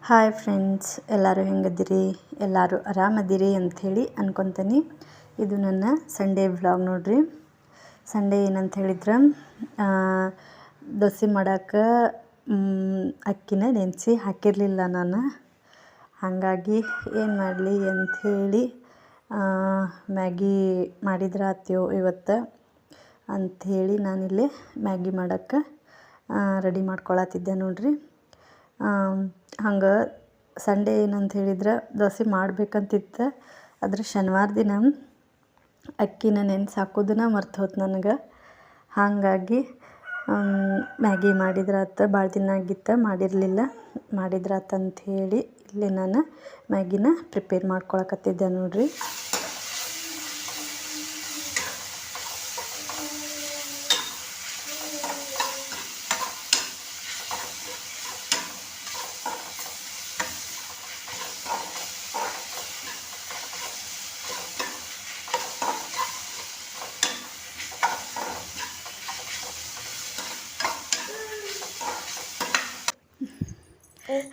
Hi friends, ಎಲ್ಲರೂ ಹೆಂಗದಿರಿ? ಎಲ್ಲರೂ ಆರಾಮದಿರಿ ಅಂಥೇಳಿ ಅನ್ಕೊತೀನಿ. ಇದು ನನ್ನ ಸಂಡೇ ವ್ಲಾಗ್ ನೋಡ್ರಿ. ಸಂಡೇ ಏನಂತ ಹೇಳಿದ್ರೆ ದೋಸೆ ಮಾಡೋಕ್ಕೆ ಅಕ್ಕಿನ ನೆನೆಸಿ ಹಾಕಿರಲಿಲ್ಲ ನಾನು. ಹಾಗಾಗಿ ಏನು ಮಾಡಲಿ ಅಂಥೇಳಿ ಮ್ಯಾಗಿ ಮಾಡಿದ್ರೆ ಆತ್ಯೋ ಇವತ್ತು ಅಂಥೇಳಿ ನಾನಿಲ್ಲಿ ಮ್ಯಾಗಿ ಮಾಡೋಕ್ಕೆ ರೆಡಿ ಮಾಡ್ಕೊಳತ್ತಿದ್ದೆ ನೋಡ್ರಿ. ಹಂಗೆ ಸಂಡೇ ಏನಂತ ಹೇಳಿದ್ರೆ ದೋಸೆ ಮಾಡ್ಬೇಕಂತಿತ್ತು. ಆದರೆ ಶನಿವಾರ ದಿನ ಅಕ್ಕಿನ ನೆನೆಸಿ ಹಾಕೋದನ್ನ ಮರ್ತು ಹೋಯ್ತು ನನಗೆ. ಹಾಗಾಗಿ ಮ್ಯಾಗಿ ಮಾಡಿದ್ರಾತ, ಭಾಳ ದಿನ ಆಗಿತ್ತು ಮಾಡಿರಲಿಲ್ಲ. ಮಾಡಿದ್ರಾತ ಅಂಥೇಳಿ ಇಲ್ಲಿ ನಾನು ಮ್ಯಾಗಿನ ಪ್ರಿಪೇರ್ ಮಾಡ್ಕೊಳಕತ್ತಿದ್ದೆ ನೋಡ್ರಿ.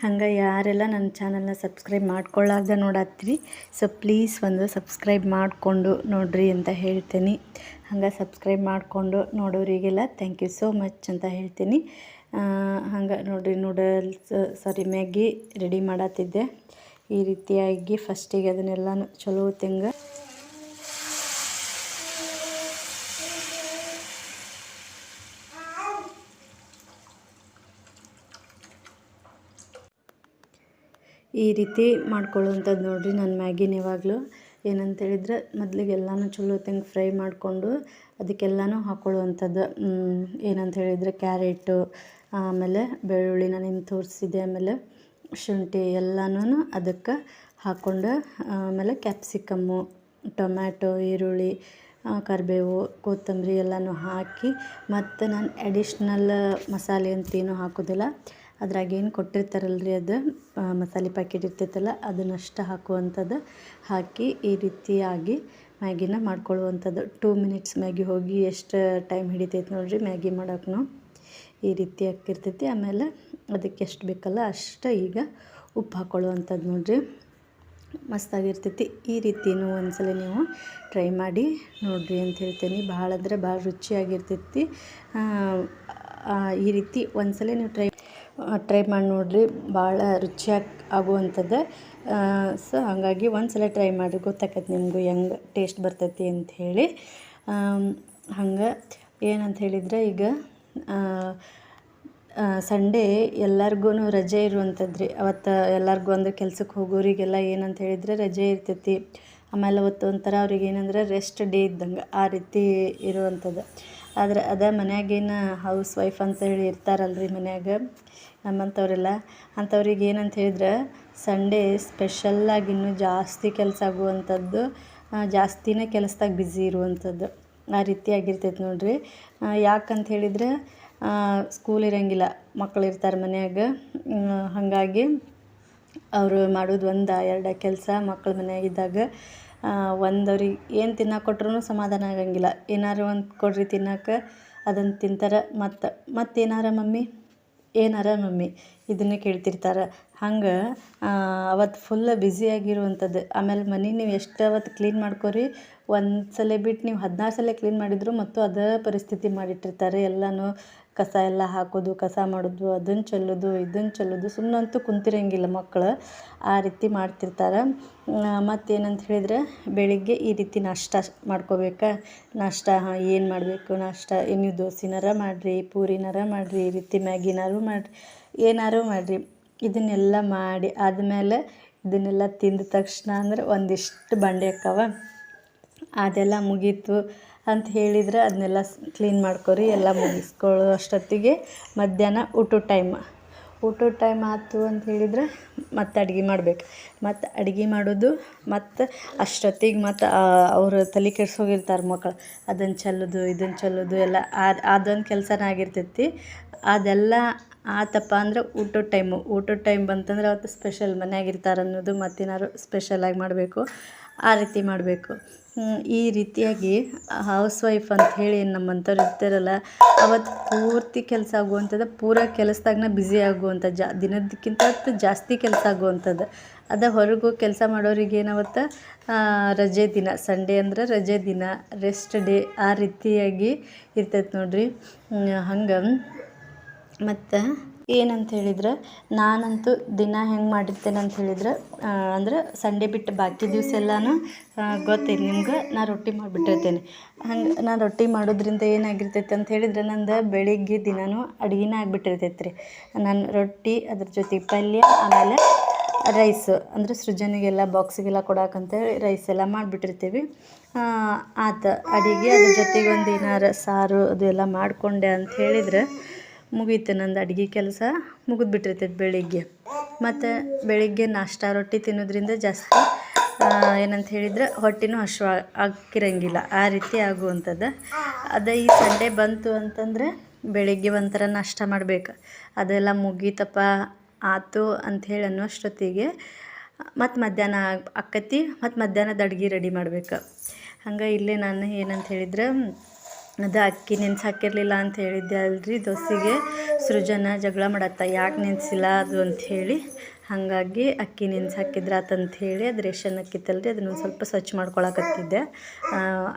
ಹಂಗೆ ಯಾರೆಲ್ಲ ನನ್ನ ಚಾನಲ್ನ ಸಬ್ಸ್ಕ್ರೈಬ್ ಮಾಡ್ಕೊಳ್ಳಾರ್ದೆ ನೋಡತ್ತೀರಿ, ಸೊ ಪ್ಲೀಸ್ ಒಂದು ಸಬ್ಸ್ಕ್ರೈಬ್ ಮಾಡಿಕೊಂಡು ನೋಡ್ರಿ ಅಂತ ಹೇಳ್ತೀನಿ. ಹಂಗೆ ಸಬ್ಸ್ಕ್ರೈಬ್ ಮಾಡಿಕೊಂಡು ನೋಡೋರಿಗೆಲ್ಲ ಥ್ಯಾಂಕ್ ಯು ಸೋ ಮಚ್ ಅಂತ ಹೇಳ್ತೀನಿ. ಹಂಗೆ ನೋಡಿರಿ, ಮ್ಯಾಗಿ ರೆಡಿ ಮಾಡತ್ತಿದ್ದೆ. ಈ ರೀತಿಯಾಗಿ ಫಸ್ಟಿಗೆ ಅದನ್ನೆಲ್ಲನೂ ಚಲೋ ತೆಂಗ ಈ ರೀತಿ ಮಾಡ್ಕೊಳ್ಳುವಂಥದ್ದು ನೋಡಿರಿ. ನನ್ನ ಮ್ಯಾಗಿನ ಯಾವಾಗಲೂ ಏನಂತೇಳಿದ್ರೆ ಮೊದಲಿಗೆ ಎಲ್ಲನೂ ಚಲೋ ತೆಂಗೆ ಫ್ರೈ ಮಾಡಿಕೊಂಡು ಅದಕ್ಕೆಲ್ಲನೂ ಹಾಕ್ಕೊಳ್ಳುವಂಥದ್ದು. ಏನಂತ ಹೇಳಿದರೆ ಕ್ಯಾರೆಟು, ಆಮೇಲೆ ಬೆಳ್ಳುಳ್ಳಿ ನಾನು ನಿಮ್ಗೆ ತೋರಿಸಿದೆ, ಆಮೇಲೆ ಶುಂಠಿ ಎಲ್ಲನೂ ಅದಕ್ಕೆ ಹಾಕ್ಕೊಂಡು, ಆಮೇಲೆ ಕ್ಯಾಪ್ಸಿಕಮ್ಮು, ಟೊಮ್ಯಾಟೊ, ಈರುಳ್ಳಿ, ಕರಿಬೇವು, ಕೊತ್ತಂಬರಿ ಎಲ್ಲನೂ ಹಾಕಿ, ಮತ್ತು ನಾನು ಅಡಿಷ್ನಲ್ ಮಸಾಲೆ ಅಂತೇನು ಹಾಕೋದಿಲ್ಲ. ಅದ್ರಾಗೇನು ಕೊಟ್ಟಿರ್ತಾರಲ್ರಿ, ಅದು ಮಸಾಲೆ ಪ್ಯಾಕೆಟ್ ಇರ್ತೈತಲ್ಲ ಅದನ್ನಷ್ಟು ಹಾಕುವಂಥದ್ದು. ಹಾಕಿ ಈ ರೀತಿಯಾಗಿ ಮ್ಯಾಗಿನ ಮಾಡ್ಕೊಳ್ಳುವಂಥದ್ದು. 2 ಮಿನಿಟ್ಸ್ ಮ್ಯಾಗಿ ಹೋಗಿ ಎಷ್ಟು ಟೈಮ್ ಹಿಡಿತೈತೆ ನೋಡಿರಿ ಮ್ಯಾಗಿ ಮಾಡೋಕ್ಕೂ. ಈ ರೀತಿ ಹಾಕಿರ್ತೈತಿ. ಆಮೇಲೆ ಅದಕ್ಕೆ ಎಷ್ಟು ಬೇಕಲ್ಲ ಅಷ್ಟು ಈಗ ಉಪ್ಪು ಹಾಕ್ಕೊಳ್ಳುವಂಥದ್ದು ನೋಡಿರಿ. ಮಸ್ತಾಗಿರ್ತೈತಿ. ಈ ರೀತಿಯೂ ಒಂದ್ಸಲ ನೀವು ಟ್ರೈ ಮಾಡಿ ನೋಡಿರಿ ಅಂತ ಹೇಳ್ತೀನಿ. ಭಾಳ ಅಂದರೆ ಭಾಳ ರುಚಿಯಾಗಿರ್ತೈತಿ. ಈ ರೀತಿ ಒಂದ್ಸಲ ನೀವು ಟ್ರೈ ಮಾಡಿ ನೋಡಿರಿ, ಭಾಳ ರುಚಿಯಾಗಿ ಆಗುವಂಥದ್ದು. ಸೊ ಹಾಗಾಗಿ ಒಂದ್ಸಲ ಟ್ರೈ ಮಾಡಿರಿ, ಗೊತ್ತಾಕೈತೆ ನಿಮಗೂ ಹೆಂಗೆ ಟೇಸ್ಟ್ ಬರ್ತೈತಿ ಅಂಥೇಳಿ. ಹಂಗೆ ಏನಂತ ಹೇಳಿದರೆ, ಈಗ ಸಂಡೇ ಎಲ್ಲರಿಗೂ ರಜೆ ಇರುವಂಥದ್ದು ರೀ. ಅವತ್ತು ಎಲ್ಲರಿಗೂ ಅಂದರೆ ಕೆಲ್ಸಕ್ಕೆ ಹೋಗೋರಿಗೆಲ್ಲ ಏನಂತ ಹೇಳಿದರೆ ರಜೆ ಇರ್ತೈತಿ. ಆಮೇಲೆ ಅವತ್ತು ಒಂಥರ ಅವ್ರಿಗೆ ಏನಂದ್ರೆ ರೆಸ್ಟ್ ಡೇ ಇದ್ದಂಗೆ ಆ ರೀತಿ ಇರುವಂಥದ್ದು. ಆದರೆ ಅದೇ ಮನ್ಯಾಗೇನು ಹೌಸ್ ವೈಫ್ ಅಂತೇಳಿ ಇರ್ತಾರಲ್ರಿ ಮನ್ಯಾಗ ನಮ್ಮಂಥವ್ರೆಲ್ಲ, ಅಂಥವ್ರಿಗೆ ಏನಂತ ಹೇಳಿದ್ರೆ ಸಂಡೇ ಸ್ಪೆಷಲ್ಲಾಗಿ ಇನ್ನೂ ಜಾಸ್ತಿ ಕೆಲಸ ಆಗುವಂಥದ್ದು, ಜಾಸ್ತಿನೇ ಕೆಲಸದಾಗ ಬ್ಯುಸಿ ಇರುವಂಥದ್ದು. ಆ ರೀತಿ ಆಗಿರ್ತೈತೆ ನೋಡಿರಿ. ಯಾಕಂತ ಹೇಳಿದರೆ ಸ್ಕೂಲ್ ಇರೋಂಗಿಲ್ಲ, ಮಕ್ಳು ಇರ್ತಾರೆ ಮನ್ಯಾಗ. ಹಾಗಾಗಿ ಅವರು ಮಾಡೋದು 1-2 ಕೆಲಸ ಮಕ್ಳು ಮನ್ಯಾಗಿದ್ದಾಗ. ಅವ್ರಿಗೆ ಏನು ತಿನ್ನಕ್ಕೆ ಕೊಟ್ರೂ ಸಮಾಧಾನ ಆಗಂಗಿಲ್ಲ. ಏನಾರು ಒಂದು ಕೊಡ್ರಿ ತಿನ್ನಕ್ಕೆ, ಅದನ್ನು ತಿಂತಾರೆ. ಮತ್ತೇನಾರ ಮಮ್ಮಿ, ಏನಾರ ಮಮ್ಮಿ ಇದನ್ನೇ ಕೇಳ್ತಿರ್ತಾರೆ. ಹಂಗೆ ಅವತ್ತು ಫುಲ್ ಬ್ಯುಸಿಯಾಗಿರುವಂಥದ್ದು. ಆಮೇಲೆ ಮನೆ ನೀವು ಎಷ್ಟು ಅವತ್ತು ಕ್ಲೀನ್ ಮಾಡ್ಕೊರಿ, ಒಂದು ಸಲ ಬಿಟ್ಟು ನೀವು 16 ಸಲ ಕ್ಲೀನ್ ಮಾಡಿದ್ರು ಮತ್ತು ಅದೇ ಪರಿಸ್ಥಿತಿ ಮಾಡಿಟ್ಟಿರ್ತಾರೆ. ಎಲ್ಲನೂ ಕಸ ಎಲ್ಲ ಹಾಕೋದು, ಕಸ ಮಾಡೋದು, ಅದನ್ನು ಚೆಲ್ಲೋದು, ಇದನ್ನು ಚೆಲ್ಲೋದು, ಸುಮ್ಮನಂತೂ ಕುಂತಿರಂಗಿಲ್ಲ ಮಕ್ಕಳು. ಆ ರೀತಿ ಮಾಡ್ತಿರ್ತಾರೆ. ಮತ್ತೇನಂತ ಹೇಳಿದರೆ ಬೆಳಿಗ್ಗೆ ಈ ರೀತಿ ನಾಷ್ಟ ಮಾಡ್ಕೋಬೇಕಾ. ನಾಷ್ಟ ಏನು ಮಾಡಬೇಕು, ನಾಷ್ಟ ನೀವು ದೋಸೆನಾರ ಮಾಡಿರಿ, ಪೂರಿನಾರ ಮಾಡಿರಿ, ಈ ರೀತಿ ಮ್ಯಾಗಿನಾರು ಮಾಡಿರಿ, ಏನಾರು ಮಾಡಿರಿ. ಇದನ್ನೆಲ್ಲ ಮಾಡಿ ಆದಮೇಲೆ ಇದನ್ನೆಲ್ಲ ತಿಂದ ತಕ್ಷಣ ಅಂದರೆ ಒಂದಿಷ್ಟು ಬಂಡೆ ಅಕ್ಕವ, ಅದೆಲ್ಲ ಮುಗೀತು ಅಂತ ಹೇಳಿದ್ರೆ ಅದನ್ನೆಲ್ಲ ಕ್ಲೀನ್ ಮಾಡ್ಕೊರಿ. ಎಲ್ಲ ಮುಗಿಸ್ಕೊಳ್ಳೋ ಅಷ್ಟೊತ್ತಿಗೆ ಮಧ್ಯಾಹ್ನ ಊಟದ ಟೈಮ್ ಆಯ್ತು ಅಂತ ಹೇಳಿದ್ರೆ ಮತ್ತೆ ಅಡುಗೆ ಮಾಡ್ಬೇಕು. ಮತ್ತು ಅಡುಗೆ ಮಾಡೋದು, ಮತ್ತು ಅಷ್ಟೊತ್ತಿಗೆ ಮತ್ತು ಅವರು ತಲೆ ಕೆಡ್ಸೋಗಿರ್ತಾರೆ ಮಕ್ಕಳು. ಅದನ್ನು ಚೆಲ್ಲೋದು, ಇದನ್ನು ಚೆಲ್ಲೋದು ಎಲ್ಲ ಅದೊಂದು ಕೆಲಸನೇ ಆಗಿರ್ತೈತಿ. ಅದೆಲ್ಲ ಆತಪ್ಪ ಅಂದ್ರೆ ಊಟದ ಟೈಮ್ ಬಂತಂದ್ರೆ ಅವತ್ತು ಸ್ಪೆಷಲ್ ಮನ್ಯಾಗಿರ್ತಾರೆ ಅನ್ನೋದು, ಮತ್ತೇನಾದ್ರು ಸ್ಪೆಷಲಾಗಿ ಮಾಡಬೇಕು. ಆ ರೀತಿ ಮಾಡಬೇಕು. ಈ ರೀತಿಯಾಗಿ ಹೌಸ್ ವೈಫ್ ಅಂತ ಹೇಳಿ ನಮ್ಮಂಥವ್ರು ಇರ್ತಾರಲ್ಲ, ಅವತ್ತು ಪೂರ್ತಿ ಕೆಲಸ ಆಗುವಂಥದ್ದು, ಪೂರ ಕೆಲಸದಾಗನ ಬ್ಯುಸಿ ಆಗುವಂಥ ದಿನದಕ್ಕಿಂತ ಜಾಸ್ತಿ ಕೆಲಸ ಆಗುವಂಥದ್ದು. ಹೊರಗೆ ಹೋಗಿ ಕೆಲಸ ಮಾಡೋರಿಗೆ ಏನವತ್ತು ರಜೆ ದಿನ, ಸಂಡೇ ಅಂದ್ರೆ ರಜೆ ದಿನ, ರೆಸ್ಟ್ ಡೇ ಆ ರೀತಿಯಾಗಿ ಇರ್ತೈತೆ ನೋಡ್ರಿ. ಹಂಗೆ ಮತ್ತು ಏನಂತ ಹೇಳಿದ್ರೆ, ನಾನಂತೂ ದಿನ ಹೆಂಗೆ ಮಾಡಿರ್ತೇನೆ ಅಂತ ಹೇಳಿದ್ರೆ, ಅಂದ್ರೆ ಸಂಡೇ ಬಿಟ್ಟು ಬಾಕಿ ದಿವಸ ಎಲ್ಲನೂ ಗೊತ್ತೈತೆ ನಿಮ್ಗೆ, ನಾನು ರೊಟ್ಟಿ ಮಾಡಿಬಿಟ್ಟಿರ್ತೇನೆ. ಹಂಗೆ ನಾನು ರೊಟ್ಟಿ ಮಾಡೋದ್ರಿಂದ ಏನಾಗಿರ್ತೈತೆ ಅಂತ ಹೇಳಿದ್ರೆ, ನಂದು ಬೆಳಿಗ್ಗೆ ದಿನವೂ ಅಡುಗೆನೇ ಆಗಿಬಿಟ್ಟಿರ್ತೈತೆ ರೀ. ನಾನು ರೊಟ್ಟಿ, ಅದ್ರ ಜೊತೆಗೆ ಪಲ್ಯ, ಆಮೇಲೆ ರೈಸು ಅಂದರೆ ಸೃಜನಿಗೆಲ್ಲ ಬಾಕ್ಸಿಗೆಲ್ಲ ಕೊಡೋಕಂತೇಳಿ ರೈಸ್ ಎಲ್ಲ ಮಾಡಿಬಿಟ್ಟಿರ್ತೀವಿ. ಆತು ಅಡುಗೆ, ಅದ್ರ ಜೊತೆಗೆ ಒಂದು ಏನಾರು ಸಾರು ಅದು ಎಲ್ಲ ಮಾಡಿಕೊಂಡೆ ಅಂತ ಹೇಳಿದ್ರೆ ಮುಗೀತು, ನಂದು ಅಡುಗೆ ಕೆಲಸ ಮುಗಿದ್ಬಿಟ್ಟಿರ್ತೈತೆ ಬೆಳಿಗ್ಗೆ. ಮತ್ತು ಬೆಳಿಗ್ಗೆ ನಾಷ್ಟ ರೊಟ್ಟಿ ತಿನ್ನೋದ್ರಿಂದ ಜಾಸ್ತಿ ಏನಂತ ಹೇಳಿದ್ರೆ ಹೊಟ್ಟೆನೂ ಹಸಿವು ಆಗಿರಂಗಿಲ್ಲ, ಆ ರೀತಿ ಆಗುವಂಥದ್ದು. ಈ ಸಂಡೇ ಬಂತು ಅಂತಂದರೆ ಬೆಳಿಗ್ಗೆ ಒಂಥರ ನಾಷ್ಟ ಮಾಡಬೇಕು, ಅದೆಲ್ಲ ಮುಗೀತಪ್ಪ ಆಯ್ತು ಅಂಥೇಳಿ ಅನ್ನೋಷ್ಟೊತ್ತಿಗೆ ಮತ್ತು ಮಧ್ಯಾಹ್ನ ಆಕ್ಕತಿ, ಮತ್ತು ಮಧ್ಯಾಹ್ನದ ಅಡುಗೆ ರೆಡಿ ಮಾಡಬೇಕು. ಹಂಗೆ ಇಲ್ಲೇ ನಾನು ಏನಂತ ಹೇಳಿದ್ರೆ, ಅದು ಅಕ್ಕಿ ನೆನೆಸಿ ಹಾಕಿರಲಿಲ್ಲ ಅಂತ ಹೇಳಿದ್ದೆ ಅಲ್ರಿ ದೋಸೆಗೆ. ಸೃಜನ ಜಗಳ ಮಾಡತ್ತ, ಯಾಕೆ ನೆನೆಸಿಲ್ಲ ಅದು ಅಂಥೇಳಿ. ಹಾಗಾಗಿ ಅಕ್ಕಿ ನೆನೆಸಿ ಹಾಕಿದ್ರಾತಂಥೇಳಿ, ಅದು ರೇಷನ್ ಅಕ್ಕಿತ್ತಲ್ರಿ, ಅದನ್ನೊಂದು ಸ್ವಲ್ಪ ಸ್ವಚ್ಛ ಮಾಡ್ಕೊಳಕತ್ತಿದ್ದೆ.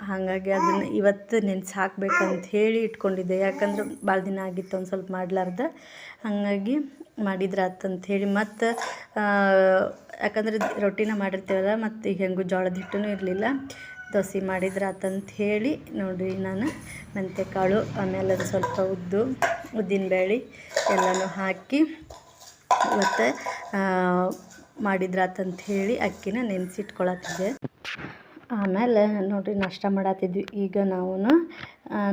ಹಾಗಾಗಿ ಅದನ್ನು ಇವತ್ತು ನೆನೆಸಿ ಹಾಕ್ಬೇಕಂತ ಹೇಳಿ ಇಟ್ಕೊಂಡಿದ್ದೆ, ಯಾಕಂದ್ರೆ ಭಾಳ ದಿನ ಆಗಿತ್ತು ಒಂದು ಸ್ವಲ್ಪ ಮಾಡಲಾರ್ದ. ಹಾಗಾಗಿ ಮಾಡಿದ್ರಾತಂಥೇಳಿ ಮತ್ತು ಯಾಕಂದ್ರೆ ರೊಟ್ಟಿನ ಮಾಡಿರ್ತೇವಲ್ಲ, ಮತ್ತು ಈಗ ಹೆಂಗೂ ಜೋಳದ ಹಿಟ್ಟೂ ಇರಲಿಲ್ಲ, ದೋಸೆ ಮಾಡಿದ್ರಾತಂತ ಹೇಳಿ ನೋಡಿರಿ. ನಾನು ಮೆಂತ್ಯಕಾಳು, ಆಮೇಲೆ ಅದು ಸ್ವಲ್ಪ ಉದ್ದಿನಬೇಳೆ ಎಲ್ಲನೂ ಹಾಕಿ ಮತ್ತು ಮಾಡಿದ್ರಾತಂತ ಹೇಳಿ ಅಕ್ಕಿನ ನೆನೆಸಿಟ್ಕೊಳತ್ತಿದ್ದೆ. ಆಮೇಲೆ ನೋಡಿರಿ ನಾಷ್ಟ ಮಾಡತ್ತಿದ್ವಿ. ಈಗ ನಾವು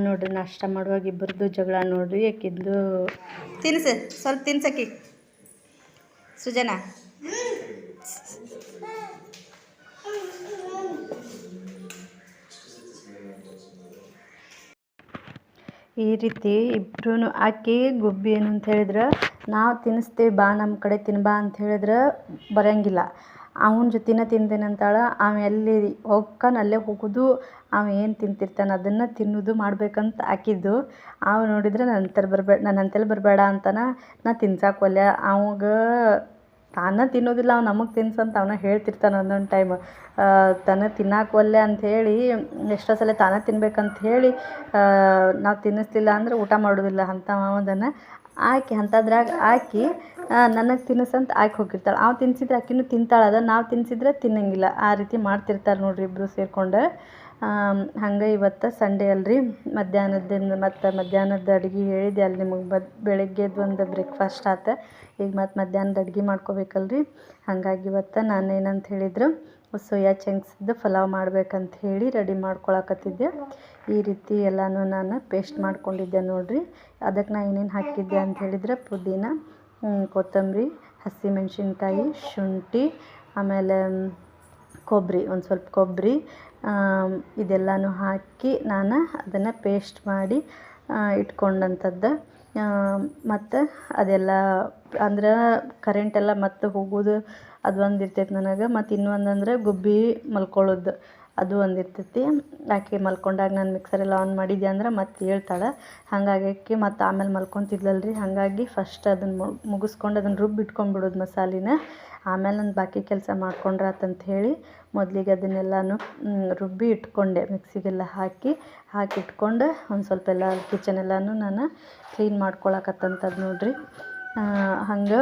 ನೋಡಿರಿ ನಾಷ್ಟ ಮಾಡುವಾಗ ಇಬ್ಬರದು ಜಗಳ ನೋಡಿರಿ. ಅಕ್ಕಿದ್ದು ತಿನ್ಸು, ಸ್ವಲ್ಪ ತಿನ್ಸಕ್ಕಿ ಸೃಜನಾ. ಈ ರೀತಿ ಇಬ್ಬರೂ ಆಕಿ ಗುಬ್ಬಿ ಏನಂತ ಹೇಳಿದ್ರೆ, ನಾವು ತಿನ್ನಿಸ್ತೇವೆ ಬಾ ನಮ್ಮ ಕಡೆ ತಿನ್ಬಾ ಅಂತ ಹೇಳಿದ್ರೆ ಬರೋಂಗಿಲ್ಲ. ಅವನ ಜೊತೆನೇ ತಿಂತೇನೆ ಅಂತಾಳೆ. ಅವ ಎಲ್ಲಿ ಅಲ್ಲೇ ಹೋಗೋದು, ಅವ ಏನು ತಿಂತಿರ್ತಾನೆ ಅದನ್ನು ತಿನ್ನೋದು ಮಾಡ್ಬೇಕಂತ ಆಕಿದ್ದು. ಅವ ನೋಡಿದ್ರೆ ನನ್ನ ಅಂತೆಲ್ಲ ಬರಬೇಡ ಅಂತಾನೆ. ನಾ ತಿನ್ಸಕ್ಕೆ ಒಲ್ಲೆ. ಅವಾಗ ತಾನೇ ತಿನ್ನೋದಿಲ್ಲ, ಅವ್ನು ನಮಗೆ ತಿನ್ಸಂತ ಅವನ ಹೇಳ್ತಿರ್ತಾನೆ ಒಂದೊಂದು ಟೈಮ್. ತಾನೇ ತಿನ್ನಕ್ಕೆ ಒಲ್ಲೆ ಅಂಥೇಳಿ ಎಷ್ಟೋ ಸಲ ತಾನೇ ತಿನ್ಬೇಕಂತ ಹೇಳಿ ನಾವು ತಿನ್ನಿಸ್ಲಿಲ್ಲ ಅಂದ್ರೆ ಊಟ ಮಾಡೋದಿಲ್ಲ ಅಂಥವದನ್ನು ಆಕಿ. ಅಂಥದ್ರಾಗ ಆಕಿ ನನಗೆ ತಿನ್ನಿಸಂತ ಆಕಿ ಹೋಗಿರ್ತಾಳೆ. ಅವ ತಿನ್ನಿಸಿದ್ರೆ ಆಕಿನೂ ತಿಂತಾಳೆ, ನಾವು ತಿನ್ನಿಸಿದ್ರೆ ತಿನ್ನಂಗಿಲ್ಲ. ಆ ರೀತಿ ಮಾಡ್ತಿರ್ತಾರೆ ನೋಡಿರಿ ಇಬ್ಬರು ಸೇರಿಕೊಂಡು. ಹಂಗೆ ಇವತ್ತು ಸಂಡೇ ಅಲ್ರಿ, ಮಧ್ಯಾಹ್ನದ ಅಡುಗೆ ಹೇಳಿದೆ ಅಲ್ಲಿ ನಿಮಗೆ. ಬೆಳಗ್ಗೆದು ಒಂದು ಬ್ರೇಕ್ಫಾಸ್ಟ್ ಆಯ್ತು, ಈಗ ಮತ್ತು ಮಧ್ಯಾಹ್ನದ ಅಡುಗೆ ಮಾಡ್ಕೋಬೇಕಲ್ರಿ. ಹಾಗಾಗಿ ಇವತ್ತು ನಾನೇನಂತ ಹೇಳಿದ್ರೆ, ಸೋಯಾ ಚಂಕ್ಸ್ದು ಪಲಾವ್ ಮಾಡ್ಬೇಕಂತ ಹೇಳಿ ರೆಡಿ ಮಾಡ್ಕೊಳಕತ್ತಿದ್ದೆ. ಈ ರೀತಿ ಎಲ್ಲನೂ ನಾನು ಪೇಸ್ಟ್ ಮಾಡ್ಕೊಂಡಿದ್ದೆ ನೋಡಿರಿ. ಅದಕ್ಕೆ ನಾನು ಏನೇನು ಹಾಕಿದ್ದೆ ಅಂತ ಹೇಳಿದ್ರೆ, ಪುದೀನ, ಕೊತ್ತಂಬರಿ, ಹಸಿಮೆಣ್ಸಿನ್ಕಾಯಿ, ಶುಂಠಿ, ಆಮೇಲೆ ಕೊಬ್ಬರಿ, ಒಂದು ಸ್ವಲ್ಪ ಕೊಬ್ಬರಿ, ಇದೆಲ್ಲನೂ ಹಾಕಿ ನಾನು ಅದನ್ನು ಪೇಸ್ಟ್ ಮಾಡಿ ಇಟ್ಕೊಂಡಂಥದ್ದು. ಮತ್ತು ಅದೆಲ್ಲ ಅಂದ್ರೆ ಕರೆಂಟೆಲ್ಲ ಮತ್ತು ಹೋಗೋದು ಅದು ಒಂದು ಇರ್ತೈತೆ ನನಗೆ. ಮತ್ತು ಇನ್ನೊಂದಂದ್ರೆ ಗುಬ್ಬಿ ಮಲ್ಕೊಳ್ಳೋದು ಅದು ಒಂದು ಇರ್ತೈತಿ. ಆಕೆ ಮಲ್ಕೊಂಡಾಗ ನಾನು ಮಿಕ್ಸರೆಲ್ಲ ಆನ್ ಮಾಡಿದ್ದೆ ಅಂದ್ರೆ ಮತ್ತೆ ಹೇಳ್ತಾಳೆ. ಹಾಗಾಗಿ ಆಕೆ ಮತ್ತು ಆಮೇಲೆ ಮಲ್ಕೊತಿದ್ಲಲ್ರಿ. ಹಾಗಾಗಿ ಫಸ್ಟ್ ಅದನ್ನು ಮುಗಿಸ್ಕೊಂಡು ಅದನ್ನು ರುಬ್ಬಿಟ್ಕೊಂಡ್ಬಿಡೋದು ಮಸಾಲೆನ. ಆಮೇಲೆ ನಾನು ಬಾಕಿ ಕೆಲಸ ಮಾಡ್ಕೊಂಡ್ರಾತಂತ ಹೇಳಿ ಮೊದಲಿಗೆ ಅದನ್ನೆಲ್ಲನೂ ರುಬ್ಬಿ ಇಟ್ಕೊಂಡೆ, ಮಿಕ್ಸಿಗೆಲ್ಲ ಹಾಕಿಟ್ಕೊಂಡು ಒಂದು ಸ್ವಲ್ಪ ಎಲ್ಲ ಕಿಚನ್ ಎಲ್ಲನೂ ನಾನು ಕ್ಲೀನ್ ಮಾಡ್ಕೊಳಕತ್ತಂಥದ್ದು ನೋಡಿರಿ. ಹಂಗೆ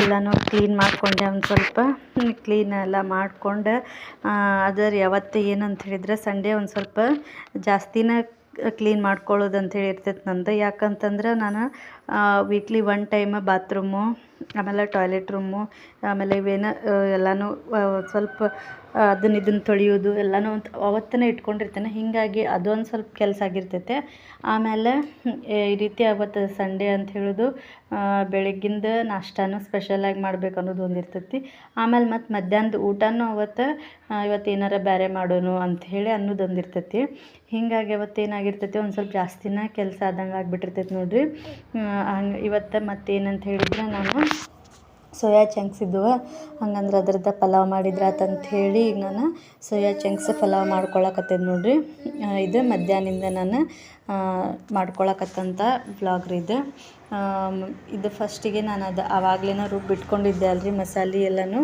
ಎಲ್ಲನೂ ಕ್ಲೀನ್ ಮಾಡಿಕೊಂಡೆ. ಒಂದು ಸ್ವಲ್ಪ ಕ್ಲೀನ್ ಎಲ್ಲ ಮಾಡಿಕೊಂಡು ಅದರ ಯಾವತ್ತು ಏನಂತ ಹೇಳಿದ್ರೆ ಸಂಡೇ ಒಂದು ಸ್ವಲ್ಪ ಜಾಸ್ತಿನೇ ಕ್ಲೀನ್ ಮಾಡ್ಕೊಳ್ಳೋದು ಅಂಥೇಳಿ ಇರ್ತೈತೆ ನಂದು. ಯಾಕಂತಂದ್ರೆ ನಾನು ವೀಕ್ಲಿ 1 ಟೈಮ್ ಬಾತ್ರೂಮು, ಆಮೇಲೆ ಟಾಯ್ಲೆಟ್ ರೂಮು, ಆಮೇಲೆ ಇವೇನು ಎಲ್ಲನೂ ಸ್ವಲ್ಪ ಇದನ್ನು ತೊಳೆಯೋದು ಎಲ್ಲನೂ ಅವತ್ತೇ ಇಟ್ಕೊಂಡಿರ್ತೇನೆ. ಹೀಗಾಗಿ ಅದೊಂದು ಸ್ವಲ್ಪ ಕೆಲಸ ಆಗಿರ್ತೈತೆ. ಆಮೇಲೆ ಈ ರೀತಿ ಅವತ್ತು ಸಂಡೇ ಅಂತ ಹೇಳೋದು ಬೆಳಗ್ಗಿಂದ ನಾಷ್ಟಾನು ಸ್ಪೆಷಲಾಗಿ ಮಾಡ್ಬೇಕು ಅನ್ನೋದು ಒಂದು ಇರ್ತೈತಿ. ಆಮೇಲೆ ಮತ್ತು ಮಧ್ಯಾಹ್ನದ ಊಟನೂ ಇವತ್ತು ಏನಾರ ಬೇರೆ ಮಾಡೋಣ ಅಂಥೇಳಿ ಅನ್ನೋದೊಂದು ಇರ್ತೈತಿ. ಹೀಗಾಗಿ ಅವತ್ತೇನಾಗಿರ್ತೈತಿ ಒಂದು ಸ್ವಲ್ಪ ಜಾಸ್ತಿನೇ ಕೆಲಸ ಆದಂಗೆ ಆಗಿಬಿಟ್ಟಿರ್ತೈತಿ ನೋಡಿರಿ. ಹಂಗೆ ಇವತ್ತು ಮತ್ತೇನಂತ ಹೇಳಿದ್ರೆ, ನಾನು ಸೋಯಾ ಚಂಕ್ಸ್ ಇದ್ದವು. ಹಂಗಂದ್ರೆ ಅದ್ರದ್ದು ಪಲಾವ್ ಮಾಡಿದ್ರೆ ಆತಂತ ಹೇಳಿ ಈಗ ನಾನು ಸೋಯಾ ಚಂಕ್ಸ್ ಪಲಾವ್ ಮಾಡ್ಕೊಳಕತ್ತೇನೆ ನೋಡಿರಿ. ಇದು ಮಧ್ಯಾಹ್ನದಿಂದ ನಾನು ಮಾಡ್ಕೊಳಕತ್ತಂಥ ವ್ಲಾಗ್ ರೀ ಇದು. ಇದು ಫಸ್ಟಿಗೆ ನಾನು ಆವಾಗಲೇ ರುಬ್ಬಿಟ್ಕೊಂಡಿದ್ದೆ ಅಲ್ರಿ ಮಸಾಲೆ ಎಲ್ಲನೂ.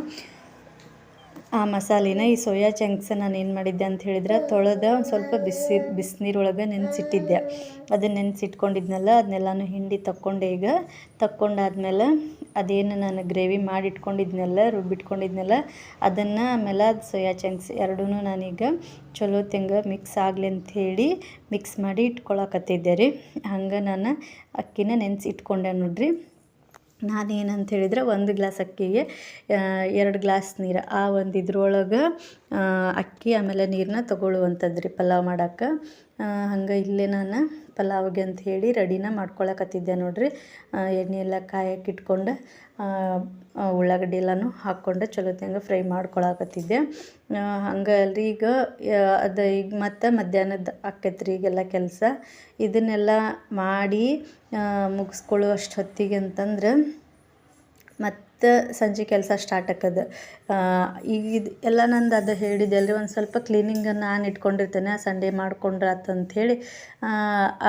ಆ ಮಸಾಲೆನ ಈ ಸೋಯಾ ಚಂಕ್ಸ್ ನಾನು ಏನು ಮಾಡಿದ್ದೆ ಅಂತ ಹೇಳಿದ್ರೆ ತೊಳೆದ ಒಂದು ಸ್ವಲ್ಪ ಬಿಸಿನೀರೊಳಗೆ ನೆನೆಸಿಟ್ಟಿದ್ದೆ. ಅದನ್ನು ನೆನೆಸಿಟ್ಕೊಂಡಿದ್ನಲ್ಲ ಅದನ್ನೆಲ್ಲನೂ ಹಿಂಡಿ ತಕ್ಕೊಂಡೆ. ಈಗ ತಕ್ಕೊಂಡಾದ್ಮೇಲೆ ಅದೇನು ನಾನು ಗ್ರೇವಿ ಮಾಡಿಟ್ಕೊಂಡಿದ್ನಲ್ಲ ರುಬ್ಬಿಟ್ಕೊಂಡಿದ್ನಲ್ಲ ಅದನ್ನು ಆಮೇಲೆ ಅದು ಸೋಯಾ ಚಂಕ್ಸ್ ಎರಡೂ ನಾನೀಗ ಚಲೋ ತೆಂಗ ಮಿಕ್ಸ್ ಆಗಲಿ ಅಂಥೇಳಿ ಮಿಕ್ಸ್ ಮಾಡಿ ಇಟ್ಕೊಳಕತ್ತಿದ್ದೆ ರೀ. ಹಂಗೆ ನಾನು ಅಕ್ಕಿನ ನೆನೆಸಿಟ್ಕೊಂಡೆ ನೋಡ್ರಿ. ನಾನೇನಂತ ಹೇಳಿದ್ರೆ 1 ಗ್ಲಾಸ್ ಅಕ್ಕಿಗೆ 2 ಗ್ಲಾಸ್ ನೀರು, ಆ ಒಂದು ಇದ್ರೊಳಗೆ ಅಕ್ಕಿ ಆಮೇಲೆ ನೀರನ್ನ ತೊಗೊಳ್ಳುವಂಥದ್ದು ರೀ ಪಲಾವ್ ಮಾಡೋಕ್ಕೆ. ಹಂಗೆ ಇಲ್ಲೇ ನಾನು ಪಲಾವ್ಗೆ ಅಂತ ಹೇಳಿ ರೆಡಿನ ಮಾಡ್ಕೊಳಕತ್ತಿದ್ದೆ ನೋಡಿರಿ. ಎಣ್ಣೆ ಎಲ್ಲ ಕಾಯಕ್ಕೆ ಇಟ್ಕೊಂಡು ಉಳ್ಳಾಗಡ್ಡಿ ಎಲ್ಲನೂ ಹಾಕ್ಕೊಂಡು ಚಲೋ ತಂಗ ಫ್ರೈ ಮಾಡ್ಕೊಳಕತ್ತಿದ್ದೆ. ಹಂಗೆ ಅಲ್ರಿ ಈಗ ಅದು ಈಗ ಮತ್ತೆ ಮಧ್ಯಾಹ್ನದ ಆಕೈತೆ ರೀ ಈಗೆಲ್ಲ ಕೆಲಸ. ಇದನ್ನೆಲ್ಲ ಮಾಡಿ ಮುಗಿಸ್ಕೊಳ್ಳುವಷ್ಟು ಹೊತ್ತಿಗೆ ಅಂತಂದ್ರೆ ಮತ್ತು ಸಂಜೆ ಕೆಲಸ ಸ್ಟಾರ್ಟ್ ಆಕದು. ಈಗ ಇದು ಎಲ್ಲ ನಂದು ಅದು ಹೇಳಿದೆ ಅಲ್ರಿ, ಒಂದು ಸ್ವಲ್ಪ ಕ್ಲೀನಿಂಗನ್ನು ನಾನು ಇಟ್ಕೊಂಡಿರ್ತೇನೆ. ಸಂಡೇ ಮಾಡ್ಕೊಂಡ್ರೆ ಆತಂಥೇಳಿ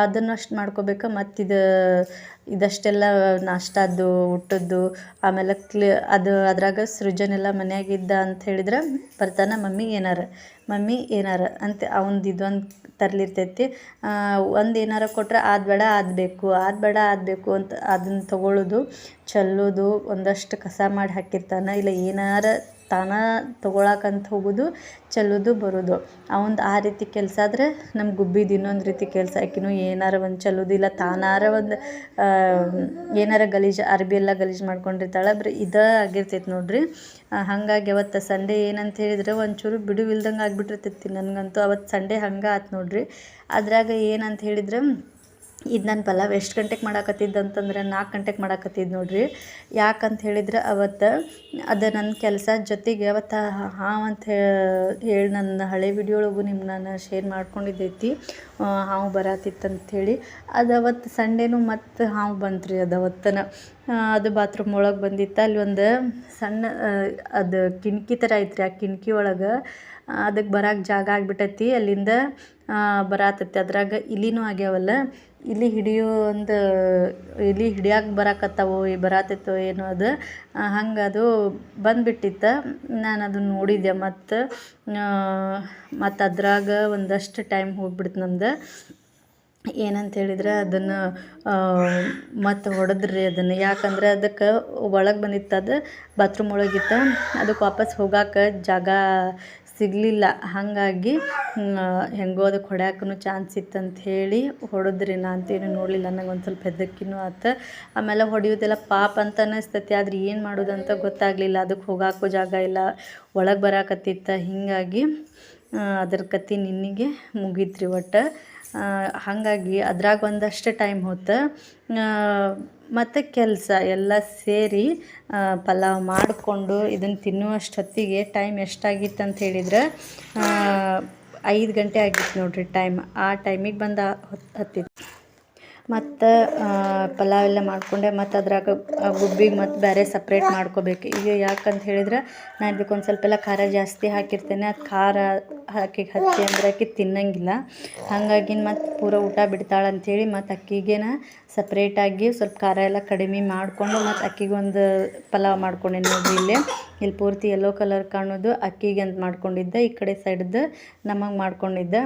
ಅದನ್ನು ಅಷ್ಟು ಮಾಡ್ಕೋಬೇಕು. ಮತ್ತು ಇದಷ್ಟೆಲ್ಲ ನಾಷ್ಟಾದ್ದು ಊಟದ್ದು ಆಮೇಲೆ ಅದು ಅದ್ರಾಗ ಸೃಜನೆಲ್ಲ ಮನ್ಯಾಗಿದ್ದ ಅಂತ ಹೇಳಿದ್ರೆ ಬರ್ತಾನೆ ಮಮ್ಮಿ ಏನಾರ ಅಂತ ಅವಂದು ಇದೊಂದು ತರಲಿರ್ತೈತಿ. ಒಂದು ಏನಾರ ಕೊಟ್ಟರೆ ಆದಬೇಡ ಅಂತ ಅದನ್ನು ತೊಗೊಳ್ಳೋದು, ಚೆಲ್ಲೋದು, ಒಂದಷ್ಟು ಕಸ ಮಾಡಿ ಹಾಕಿರ್ತಾನೆ, ಇಲ್ಲ ಏನಾರ ತಾನ ತೊಗೊಳಕಂತ ಹೋಗೋದು, ಚೆಲ್ಲೋದು ಬರೋದು ಅವಂದು ಆ ರೀತಿ ಕೆಲಸ. ಆದರೆ ನಮ್ಮ ಗುಬ್ಬಿದು ಇನ್ನೊಂದು ರೀತಿ ಕೆಲಸ. ಆಕಿನೂ ಏನಾರ ಒಂದು ಚೆಲ್ಲೋದು ಇಲ್ಲ ತಾನಾರ ಒಂದು ಏನಾರ ಗಲೀಜು ಅರ್ಬಿ ಎಲ್ಲ ಗಲೀಜು ಮಾಡ್ಕೊಂಡಿರ್ತಾಳೆ. ಬರೀ ಇದೇ ಆಗಿರ್ತೈತೆ ನೋಡ್ರಿ. ಹಾಗಾಗಿ ಅವತ್ತು ಸಂಡೇ ಏನಂತ ಹೇಳಿದ್ರೆ ಒಂಚೂರು ಬಿಡುವಿಲ್ದಂಗೆ ಆಗಿಬಿಟ್ಟಿರ್ತೈತಿ ನನಗಂತೂ. ಅವತ್ತು ಸಂಡೇ ಹಂಗೆ ಆಯ್ತು ನೋಡ್ರಿ. ಅದ್ರಾಗ ಏನಂತ ಹೇಳಿದ್ರೆ ಇದು ನನ್ನ ಪಲಾವ್ ಎಷ್ಟು ಗಂಟೆಗೆ ಮಾಡಾಕತ್ತಿದ್ದು ಅಂತಂದ್ರೆ 4 ಗಂಟೆಗೆ ಮಾಡಾಕತ್ತಿದ್ದು ನೋಡ್ರಿ. ಯಾಕಂತ ಹೇಳಿದ್ರೆ ಅವತ್ತು ಅದು ನನ್ನ ಕೆಲಸ ಜೊತೆಗೆ ಅವತ್ತು ಹಾವು ಅಂತ ಹೇಳಿ ನನ್ನ ಹಳೆ ವಿಡಿಯೋ ಒಳಗೂ ನಿಮ್ಗೆ ನಾನು ಶೇರ್ ಮಾಡ್ಕೊಂಡಿದ್ದೈತಿ. ಹಾವು ಬರತ್ತಿತ್ತಂಥೇಳಿ ಅದು ಅವತ್ತು ಸಂಡೇನೂ ಮತ್ತು ಹಾವು ಬಂತು ರೀ. ಅದು ಅವತ್ತನ ಅದು ಬಾತ್ರೂಮ್ ಒಳಗೆ ಬಂದಿತ್ತು. ಅಲ್ಲಿ ಒಂದು ಸಣ್ಣ ಅದು ಕಿಟಕಿ ಥರ ಐತ್ರಿ. ಆ ಕಿಟಕಿ ಒಳಗೆ ಅದಕ್ಕೆ ಬರೋಕೆ ಜಾಗ ಆಗಿಬಿಟ್ಟೈತಿ. ಅಲ್ಲಿಂದ ಬರತ್ತೈತಿ. ಅದ್ರಾಗ ಇಲಿನೂ ಆಗ್ಯಾವಲ್ಲ, ಇಲಿ ಹಿಡಿಯೋಕೆ ಬರತ್ತೈತೋ ಏನೋ ಅದು. ಹಂಗೆ ಅದು ಬಂದುಬಿಟ್ಟಿತ್ತು. ನಾನು ಅದನ್ನು ನೋಡಿದ್ದೆ. ಮತ್ತು ಅದ್ರಾಗ ಒಂದಷ್ಟು ಟೈಮ್ ಹೋಗ್ಬಿಡ್ತು ನಮ್ದು. ಏನಂತ ಹೇಳಿದ್ರೆ ಅದನ್ನು ಮತ್ತು ಹೊಡೆದ್ರಿ ಅದನ್ನು. ಯಾಕಂದ್ರೆ ಅದಕ್ಕೆ ಒಳಗೆ ಬಂದಿತ್ತು, ಅದು ಬಾತ್ರೂಮ್ ಒಳಗಿತ್ತು. ಅದಕ್ಕೆ ವಾಪಸ್ ಹೋಗೋಕೆ ಜಾಗ ಸಿಗಲಿಲ್ಲ. ಹಾಗಾಗಿ ಹೆಂಗೋ ಅದಕ್ಕೆ ಹೊಡ್ಯಾಕೂ ಚಾನ್ಸ್ ಇತ್ತಂತ ಹೇಳಿ ಹೊಡೆದ್ರಿ. ನಾನಂತೇನು ನೋಡಲಿಲ್ಲ, ನಂಗೆ ಒಂದು ಸ್ವಲ್ಪ ಹೆದರಿಕೆನೂ ಆಯ್ತು. ಆಮೇಲೆ ಹೊಡೆಯೋದೆಲ್ಲ ಪಾಪ ಅಂತ ಅನ್ನಿಸ್ತೈತಿ. ಆದ್ರೆ ಏನು ಮಾಡೋದಂತ ಗೊತ್ತಾಗಲಿಲ್ಲ. ಅದಕ್ಕೆ ಹೋಗೋಕ್ಕೂ ಜಾಗ ಇಲ್ಲ, ಒಳಗೆ ಬರಾಕತ್ತಿತ್ತು. ಹೀಗಾಗಿ ಅದ್ರ ಕತೆ ನಿನ್ನೆಗೆ ಮುಗೀತ್ರಿ ಒಟ್ಟು. ಹಾಗಾಗಿ ಅದ್ರಾಗ ಒಂದಷ್ಟು ಟೈಮ್ ಹೋಯ್ತು. ಮತ್ತು ಕೆಲಸ ಎಲ್ಲ ಸೇರಿ ಪಲಾವ್ ಮಾಡಿಕೊಂಡು ಇದನ್ನು ತಿನ್ನುವಷ್ಟು ಹೊತ್ತಿಗೆ ಟೈಮ್ ಎಷ್ಟಾಗಿತ್ತು ಅಂತ ಹೇಳಿದ್ರೆ 5 ಗಂಟೆ ಆಗಿತ್ತು ನೋಡ್ರಿ ಟೈಮ್. ಆ ಟೈಮಿಗೆ ಬಂದು ಹತ್ತಿತ್ತು. ಮತ್ತು ಪಲಾವ್ ಎಲ್ಲ ಮಾಡಿಕೊಂಡೆ. ಮತ್ತು ಅದ್ರಾಗ ಗುಬ್ಬಿಗೆ ಮತ್ತು ಬೇರೆ ಸಪ್ರೇಟ್ ಮಾಡ್ಕೋಬೇಕು. ಈಗ ಯಾಕಂತ ಹೇಳಿದ್ರೆ ನಾನು ಇದಕ್ಕೊಂದು ಸ್ವಲ್ಪ ಎಲ್ಲ ಖಾರ ಜಾಸ್ತಿ ಹಾಕಿರ್ತೇನೆ. ಅದು ಖಾರ ಹಚ್ಚಿ ಅಂದ್ರೆ ಆಕಿ ತಿನ್ನಂಗಿಲ್ಲ. ಹಾಗಾಗಿ ಮತ್ತು ಪೂರ ಊಟ ಬಿಡ್ತಾಳೆ ಅಂಥೇಳಿ ಮತ್ತು ಅಕ್ಕಿಗೇನ ಸಪ್ರೇಟಾಗಿ ಸ್ವಲ್ಪ ಖಾರ ಎಲ್ಲ ಕಡಿಮೆ ಮಾಡಿಕೊಂಡು ಮತ್ತು ಅಕ್ಕಿಗೊಂದು ಪಲಾವ್ ಮಾಡ್ಕೊಂಡೆ ನೋಡಿರಿ. ಇಲ್ಲಿ ಪೂರ್ತಿ ಯೆಲ್ಲೋ ಕಲರ್ ಕಾಣೋದು ಅಕ್ಕಿಗೆ ಅಂತ ಮಾಡ್ಕೊಂಡಿದ್ದೆ. ಈ ಕಡೆ ಸೈಡ್ದು ನಮಗೆ ಮಾಡ್ಕೊಂಡಿದ್ದೆ.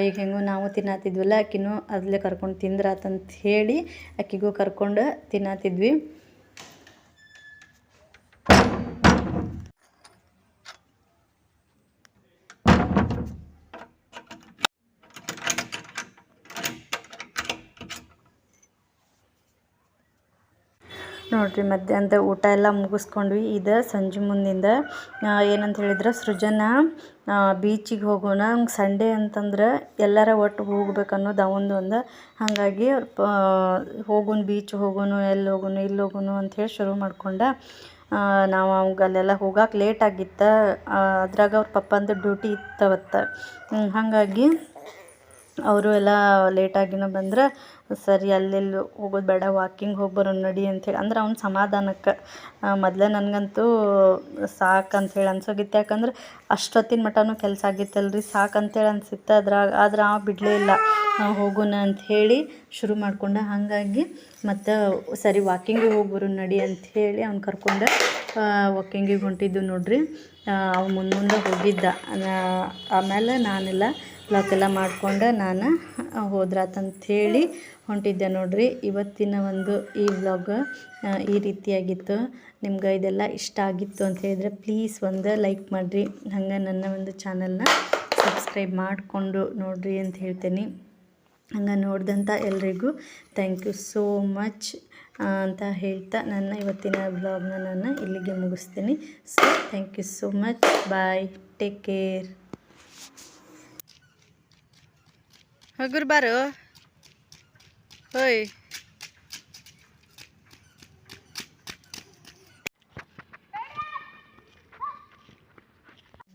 ಈಗ ಹೆಂಗೂ ನಾವು ತಿನ್ನತ್ತಿದ್ವಲ್ಲ, ಅಕ್ಕಿನೂ ಅದ್ಲೇ ಕರ್ಕೊಂಡು ತಿಂದ್ರಾತಂತ ಹೇಳಿ ಅಕ್ಕಿಗೂ ಕರ್ಕೊಂಡು ತಿನ್ನತ್ತಿದ್ವಿ. ನೋಡಿರಿ ಮಧ್ಯಾಹ್ನದ ಊಟ ಎಲ್ಲ ಮುಗಿಸ್ಕೊಂಡ್ವಿ. ಇದು ಸಂಜೆ ಮುಂದಿಂದ ಏನಂತ ಹೇಳಿದ್ರೆ ಸೃಜನ ಬೀಚಿಗೆ ಹೋಗೋಣ, ಸಂಡೇ ಅಂತಂದ್ರೆ ಎಲ್ಲರ ಒಟ್ಟು ಹೋಗ್ಬೇಕು ಅನ್ನೋದು ಅವನದು. ಹಾಗಾಗಿ ಹೋಗೋಣ ಬೀಚ್ ಹೋಗೋಣ, ಎಲ್ಲಿ ಹೋಗೋಣ ಅಂಥೇಳಿ ಶುರು ಮಾಡ್ಕೊಂಡ. ನಾವು ಅವಾಗ ಅಲ್ಲೆಲ್ಲ ಹೋಗೋಕೆ ಲೇಟ್ ಆಗಿತ್ತು. ಅದ್ರಾಗ ಅವ್ರ ಪಪ್ಪಂದು ಡ್ಯೂಟಿ ಇತ್ತವತ್ತು. ಹಾಗಾಗಿ ಅವರು ಎಲ್ಲ ಲೇಟಾಗಿನ ಬಂದ್ರೆ ಸರಿ ಅಲ್ಲೆಲ್ಲಿ ಹೋಗೋದು ಬೇಡ, ವಾಕಿಂಗ್ ಹೋಗಿ ಬರೋಣ ನಡಿ ಅಂಥೇಳಿ ಅಂದ್ರೆ ಅವ್ನ ಸಮಾಧಾನಕ್ಕೆ. ಮೊದಲೇ ನನಗಂತೂ ಸಾಕಂಥೇಳಿ ಅನ್ಸೋಗಿತ್ತು. ಯಾಕಂದ್ರೆ ಅಷ್ಟೊತ್ತಿನ ಮಟನೂ ಕೆಲಸ ಆಗಿತ್ತಲ್ರಿ, ಸಾಕಂತೇಳಿ ಅನ್ಸಿತ್ತು. ಆದ್ರೆ ಆ ಬಿಡಲೇ ಇಲ್ಲ, ಹೋಗೋಣ ಅಂಥೇಳಿ ಶುರು ಮಾಡ್ಕೊಂಡ. ಹಾಗಾಗಿ ಮತ್ತು ಸರಿ ವಾಕಿಂಗಿಗೆ ಹೋಗಿ ಬರೋಣ ನಡಿ ಅಂಥೇಳಿ ಅವ್ನು ಕರ್ಕೊಂಡು ವಾಕಿಂಗಿಗೆ ಹೊಂಟಿದ್ದು ನೋಡ್ರಿ. ಅವು ಮುಂದೆ ಹೋಗಿದ್ದ. ಆಮೇಲೆ ನಾನೆಲ್ಲ ಲಾಕೆಲ್ಲ ಮಾಡ್ಕೊಂಡು ನಾನು ಹೋದ್ರಾತಂಥೇಳಿ ಹೊಂಟಿದ್ದೆ ನೋಡ್ರಿ. ಇವತ್ತಿನ ಒಂದು ಈ ವ್ಲಾಗ್ ಈ ರೀತಿಯಾಗಿತ್ತು. ನಿಮ್ಗೆ ಇದೆಲ್ಲ ಇಷ್ಟ ಆಗಿತ್ತು ಅಂತ ಹೇಳಿದ್ರೆ ಪ್ಲೀಸ್ ಒಂದು ಲೈಕ್ ಮಾಡಿರಿ. ಹಂಗೆ ನನ್ನ ಒಂದು ಚಾನಲ್ನ ಸಬ್ಸ್ಕ್ರೈಬ್ ಮಾಡಿಕೊಂಡು ನೋಡಿರಿ ಅಂತ ಹೇಳ್ತೀನಿ. ಹಂಗೆ ನೋಡಿದಂಥ ಎಲ್ರಿಗೂ ಥ್ಯಾಂಕ್ ಯು ಸೋ ಮಚ್ ಅಂತ ಹೇಳ್ತಾ ನನ್ನ ಇವತ್ತಿನ ವ್ಲಾಗ್ನ ನಾನು ಇಲ್ಲಿಗೆ ಮುಗಿಸ್ತೀನಿ. So thank you so much. Bye, take care. ಹೋಗುರ್ ಬಾರು. ಹೋಯ್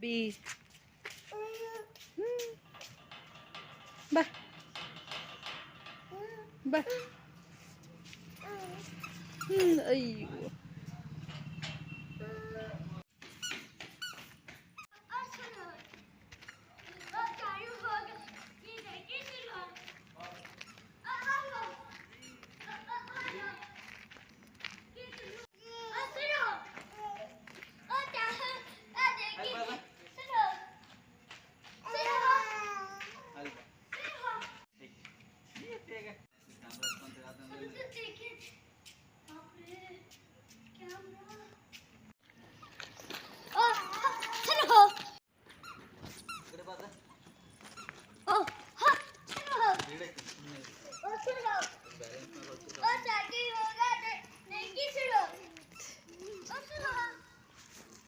ಬಿ ಬಾ ಬಾ. ಅಯ್ಯೋ